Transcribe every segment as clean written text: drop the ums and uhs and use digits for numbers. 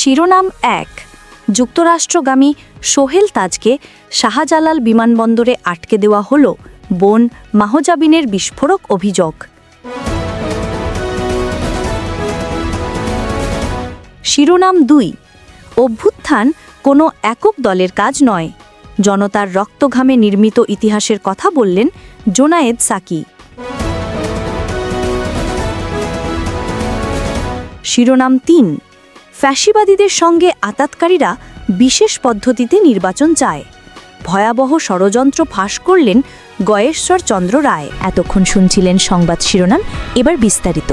শিরোনাম ১। যুক্তরাষ্ট্রগামী সোহেল তাজকে শাহজালাল বিমানবন্দরে আটকে দেওয়া হল বোন মাহজাবিনের বিস্ফোরক অভিযোগ। শিরোনাম ২। অভ্যুত্থান কোনো একক দলের কাজ নয়, জনতার রক্তঘামে নির্মিত ইতিহাসের কথা বললেন জোনায়েদ সাকি। শিরোনাম ৩। ফ্যাসিবাদীদের সঙ্গে আতাতকারীরা বিশেষ পদ্ধতিতে নির্বাচন চায়, ভয়াবহ ষড়যন্ত্র ফাঁস করলেন গয়েশ্বর চন্দ্র রায়। এতক্ষণ শুনছিলেন সংবাদ শিরোনাম, এবার বিস্তারিত।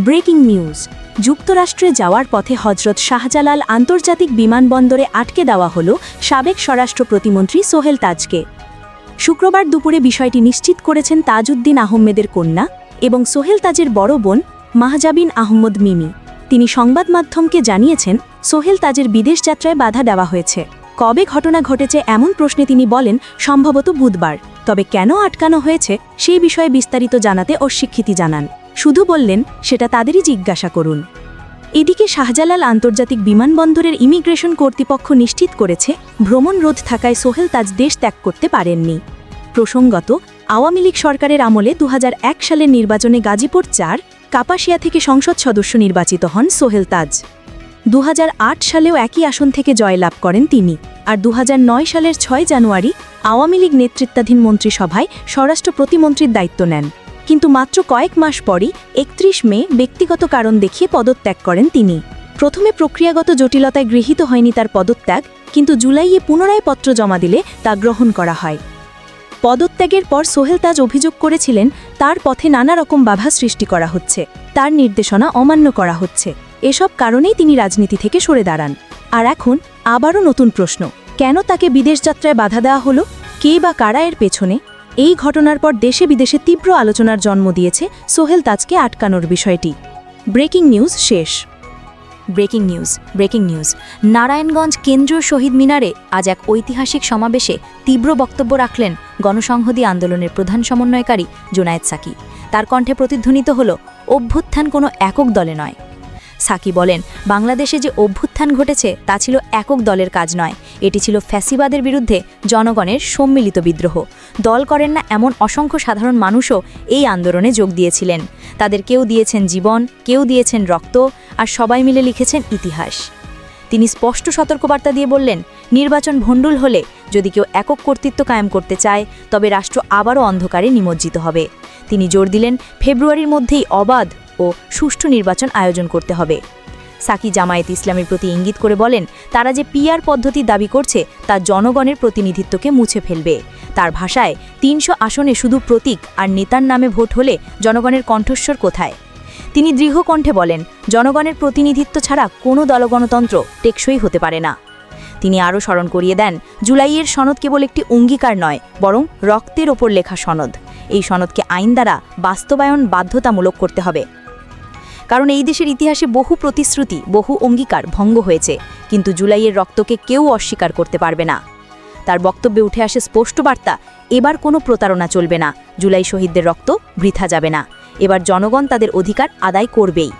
Breaking news. যুক্তরাষ্ট্রে যাওয়ার পথে হজরত শাহজালাল আন্তর্জাতিক বিমানবন্দরে আটকে দেওয়া হল সাবেক স্বরাষ্ট্র প্রতিমন্ত্রী সোহেল তাজকে। শুক্রবার দুপুরে বিষয়টি নিশ্চিত করেছেন তাজউদ্দিন আহমেদের কন্যা এবং সোহেল তাজের বড় বোন মাহজাবিন আহমদ মিমি। তিনি সংবাদ মাধ্যমকে জানিয়েছেন, সোহেল তাজের বিদেশ যাত্রায় বাধা দেওয়া হয়েছে। কবে ঘটনা ঘটেছে এমন প্রশ্নে তিনি বলেন, সম্ভবত বুধবার। তবে কেন আটকানো হয়েছে সেই বিষয়ে বিস্তারিত জানাতে অস্বীকৃতি জানান। শুধু বললেন, সেটা তাদেরই জিজ্ঞাসা করুন। এদিকে শাহজালাল আন্তর্জাতিক বিমানবন্দরের ইমিগ্রেশন কর্তৃপক্ষ নিশ্চিত করেছে, ভ্রমণ রোধ থাকায় সোহেল তাজ দেশ ত্যাগ করতে পারেননি। প্রসঙ্গত, আওয়ামী লীগ সরকারের আমলে ২০০১ সালের নির্বাচনে গাজীপুর ৪ কাপাসিয়া থেকে সংসদ সদস্য নির্বাচিত হন সোহেল তাজ। ২০০৮ সালেও একই আসন থেকে জয়লাভ করেন তিনি। আর ২০০৯ সালের ৬ জানুয়ারি আওয়ামী লীগ নেতৃত্বাধীন মন্ত্রিসভায় স্বরাষ্ট্র প্রতিমন্ত্রীর দায়িত্ব নেন। কিন্তু মাত্র কয়েক মাস পরই ৩১ মে ব্যক্তিগত কারণ দেখিয়ে পদত্যাগ করেন তিনি। প্রথমে প্রক্রিয়াগত জটিলতায় গৃহীত হয়নি তার পদত্যাগ, কিন্তু জুলাইয়ে পুনরায় পত্র জমা দিলে তা গ্রহণ করা হয়। পদত্যাগের পর সোহেল তাজ অভিযোগ করেছিলেন, তার পথে নানা রকম বাধা সৃষ্টি করা হচ্ছে, তার নির্দেশনা অমান্য করা হচ্ছে। এসব কারণেই তিনি রাজনীতি থেকে সরে দাঁড়ান। আর এখন আবারও নতুন প্রশ্ন, কেন তাকে বিদেশ যাত্রায় বাধা দেওয়া হলো? কে বা কারা এর পেছনে? এই ঘটনার পর দেশে বিদেশে তীব্র আলোচনার জন্ম দিয়েছে সোহেল তাজকে আটকানোর বিষয়টি। ব্রেকিং নিউজ শেষ। Breaking news. নারায়ণগঞ্জ কেন্দ্রীয় শহীদ মিনারে আজ এক ঐতিহাসিক সমাবেশে তীব্র বক্তব্য রাখলেন গণসংহতি আন্দোলনের প্রধান সমন্বয়কারী জোনায়েদ সাকি। তার কণ্ঠে প্রতিধ্বনিত হল, অভ্যুত্থান কোনো একক দলে নয়। সাকি বলেন, বাংলাদেশে যে অভ্যুত্থান ঘটেছে তা ছিল একক দলের কাজ নয়, এটি ছিল ফ্যাসিবাদের বিরুদ্ধে জনগণের সম্মিলিত বিদ্রোহ। দল করেন না এমন অসংখ্য সাধারণ মানুষও এই আন্দোলনে যোগ দিয়েছিলেন। তাদের কেউ দিয়েছেন জীবন, কেউ দিয়েছেন রক্ত, আর সবাই মিলে লিখেছেন ইতিহাস। তিনি স্পষ্ট সতর্কবার্তা দিয়ে বললেন, নির্বাচন ভণ্ডুল হলে, যদি কেউ একক কর্তৃত্ব কায়েম করতে চায়, তবে রাষ্ট্র আবারও অন্ধকারে নিমজ্জিত হবে। তিনি জোর দিলেন, ফেব্রুয়ারির মধ্যেই অবাধ ও সুষ্ঠু নির্বাচন আয়োজন করতে হবে। সাকি জামায়াত ইসলামের প্রতি ইঙ্গিত করে বলেন, তারা যে পিআর পদ্ধতি দাবি করছে তা জনগণের প্রতিনিধিত্বকে মুছে ফেলবে। তার ভাষায়, ৩০০ আসনে শুধু প্রতীক আর নেতার নামে ভোট হলে জনগণের কণ্ঠস্বর কোথায়? তিনি দৃঢ় কণ্ঠে বলেন, জনগণের প্রতিনিধিত্ব ছাড়া কোনো দলগণতন্ত্র টেকসই হতে পারে না। তিনি আরও স্মরণ করিয়ে দেন, জুলাইয়ের সনদ কেবল একটি অঙ্গীকার নয়, বরং রক্তের ওপর লেখা সনদ। এই সনদকে আইন দ্বারা বাস্তবায়ন বাধ্যতামূলক করতে হবে। কারণ এই দেশের ইতিহাসে বহু প্রতিশ্রুতি, বহু অঙ্গীকার ভঙ্গ হয়েছে, কিন্তু জুলাইয়ের রক্তকে কেউ অস্বীকার করতে পারবে না। তার বক্তব্যে উঠে আসে স্পষ্ট বার্তা, এবার কোনো প্রতারণা চলবে না, জুলাই শহীদদের রক্ত বৃথা যাবে না, এবার জনগণ তাদের অধিকার আদায় করবেই।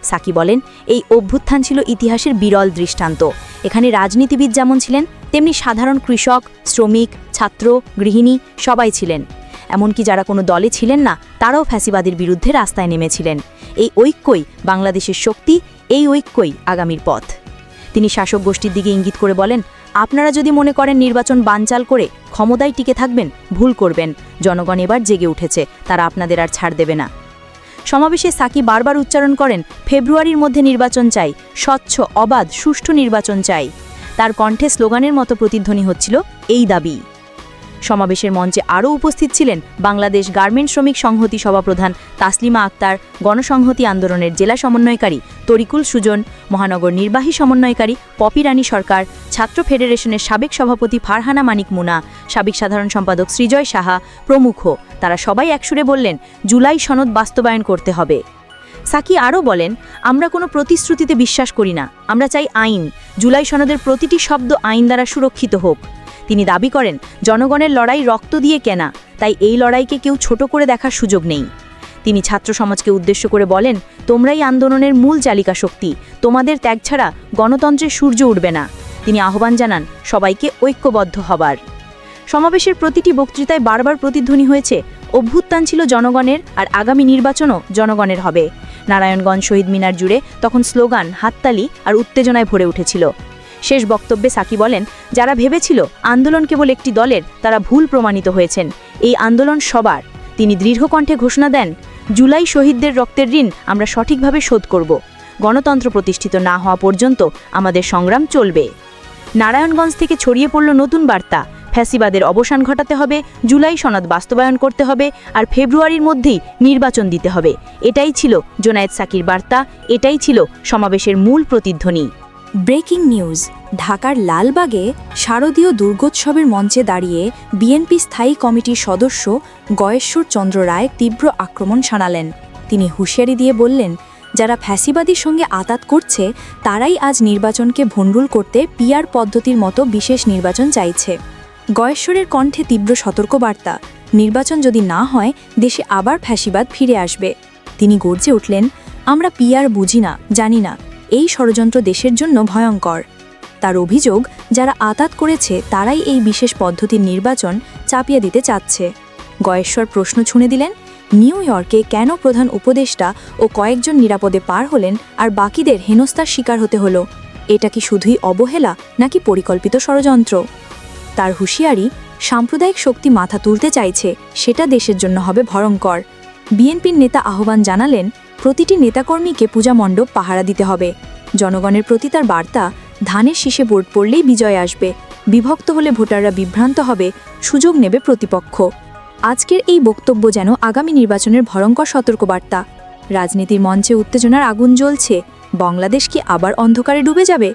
সাকি বলেন, এই অভ্যুত্থান ছিল ইতিহাসের বিরল দৃষ্টান্ত। এখানে রাজনীতিবিদ যেমন ছিলেন, তেমনি সাধারণ কৃষক, শ্রমিক, ছাত্র, গৃহিণী সবাই ছিলেন। এমনকি যারা কোনো দলে ছিলেন না, তারাও ফ্যাসিবাদের বিরুদ্ধে রাস্তায় নেমেছিলেন। এই ঐক্যই বাংলাদেশের শক্তি, এই ঐক্যই আগামীর পথ। তিনি শাসক গোষ্ঠীর দিকে ইঙ্গিত করে বলেন, আপনারা যদি মনে করেন নির্বাচন বানচাল করে ক্ষমতায় টিকে থাকবেন, ভুল করবেন। জনগণ এবার জেগে উঠেছে, তারা আপনাদের আর ছাড় দেবে না। সমাবেশে সাকি বারবার উচ্চারণ করেন, ফেব্রুয়ারির মধ্যে নির্বাচন চাই, স্বচ্ছ, অবাধ, সুষ্ঠু নির্বাচন চাই। তার কণ্ঠে স্লোগানের মতো প্রতিধ্বনি হচ্ছিল এই দাবি। সমাবেশের মঞ্চে আরও উপস্থিত ছিলেন বাংলাদেশ গার্মেন্ট শ্রমিক সংহতি সভাপ্রধান তাসলিমা আক্তার, গণসংহতি আন্দোলনের জেলা সমন্বয়কারী তরিকুল সুজন, মহানগর নির্বাহী সমন্বয়কারী পপি রানী সরকার, ছাত্র ফেডারেশনের সাবেক সভাপতি ফারহানা মানিক মুনা, সাবেক সাধারণ সম্পাদক সৃজয় সাহা প্রমুখ। তারা সবাই একসুরে বললেন, জুলাই সনদ বাস্তবায়ন করতে হবে। সাকি আরও বলেন, আমরা কোনো প্রতিশ্রুতিতে বিশ্বাস করি না, আমরা চাই আইন। জুলাই সনদের প্রতিটি শব্দ আইন দ্বারা সুরক্ষিত হোক। তিনি দাবি করেন, জনগণের লড়াই রক্ত দিয়ে কেনা, তাই এই লড়াইকে কেউ ছোট করে দেখার সুযোগ নেই। তিনি ছাত্র সমাজকে উদ্দেশ্য করে বলেন, তোমরাই আন্দোলনের মূল চালিকা শক্তি, তোমাদের ত্যাগ ছাড়া গণতন্ত্রের সূর্য উঠবে না। তিনি আহ্বান জানান সবাইকে ঐক্যবদ্ধ হবার। সমাবেশের প্রতিটি বক্তৃতায় বারবার প্রতিধ্বনি হয়েছে, অভ্যুত্থান ছিল জনগণের, আর আগামী নির্বাচনও জনগণের হবে। নারায়ণগঞ্জ শহীদ মিনার জুড়ে তখন স্লোগান, হাততালি আর উত্তেজনায় ভরে উঠেছিল। শেষ বক্তব্যে সাকি বলেন, যারা ভেবেছিল আন্দোলন কেবল একটি দলের, তারা ভুল প্রমাণিত হয়েছেন। এই আন্দোলন সবার। তিনি দৃঢ় কণ্ঠে ঘোষণা দেন, জুলাই শহীদদের রক্তের ঋণ আমরা সঠিকভাবে শোধ করব। গণতন্ত্র প্রতিষ্ঠিত না হওয়া পর্যন্ত আমাদের সংগ্রাম চলবে। নারায়ণগঞ্জ থেকে ছড়িয়ে পড়ল নতুন বার্তা, ফ্যাসিবাদের অবসান ঘটাতে হবে, জুলাই সনদ বাস্তবায়ন করতে হবে, আর ফেব্রুয়ারির মধ্যেই নির্বাচন দিতে হবে। এটাই ছিল জোনায়েদ সাকির বার্তা, এটাই ছিল সমাবেশের মূল প্রতিধ্বনি। Breaking news. ঢাকার লালবাগে শারদীয় দুর্গোৎসবের মঞ্চে দাঁড়িয়ে বিএনপি স্থায়ী কমিটির সদস্য গয়েশ্বর চন্দ্র রায় তীব্র আক্রমণ শানালেন। তিনি হুঁশিয়ারি দিয়ে বললেন, যারা ফ্যাসিবাদীর সঙ্গে আতাত করছে তারাই আজ নির্বাচনকে ভণ্ডুল করতে পিআর পদ্ধতির মতো বিশেষ নির্বাচন চাইছে। গয়েশ্বরের কণ্ঠে তীব্র সতর্কবার্তা, নির্বাচন যদি না হয় দেশে আবার ফ্যাসিবাদ ফিরে আসবে। তিনি গর্জে উঠলেন, আমরা পিআর বুঝি না, জানি না, এই ষড়যন্ত্র দেশের জন্য ভয়ঙ্কর। তার অভিযোগ, যারা আতাত করেছে তারাই এই বিশেষ পদ্ধতির নির্বাচন চাপিয়ে দিতে চাচ্ছে। গয়েশ্বর প্রশ্ন ছুঁড়ে দিলেন, নিউ ইয়র্কে কেন প্রধান উপদেষ্টা ও কয়েকজন নিরাপদে পার হলেন আর বাকিদের হেনস্থার শিকার হতে হলো? এটা কি শুধুই অবহেলা নাকি পরিকল্পিত ষড়যন্ত্র? তার হুঁশিয়ারি, সাম্প্রদায়িক শক্তি মাথা তুলতে চাইছে, সেটা দেশের জন্য হবে ভয়ঙ্কর। বিএনপির নেতা আহ্বান জানালেন, প্রতিটি নেতাকর্মীকে পূজা মণ্ডপ পাহারা দিতে হবে। জনগণের প্রতি তার বার্তা, ধানের শীষে ভোট পড়লেই বিজয় আসবে, বিভক্ত হলে ভোটাররা বিভ্রান্ত হবে, সুযোগ নেবে প্রতিপক্ষ। আজকের এই বক্তব্য যেন আগামী নির্বাচনের ভয়ঙ্কর সতর্কবার্তা। রাজনীতির মঞ্চে উত্তেজনার আগুন জ্বলছে, বাংলাদেশ কি আবার অন্ধকারে ডুবে যাবে?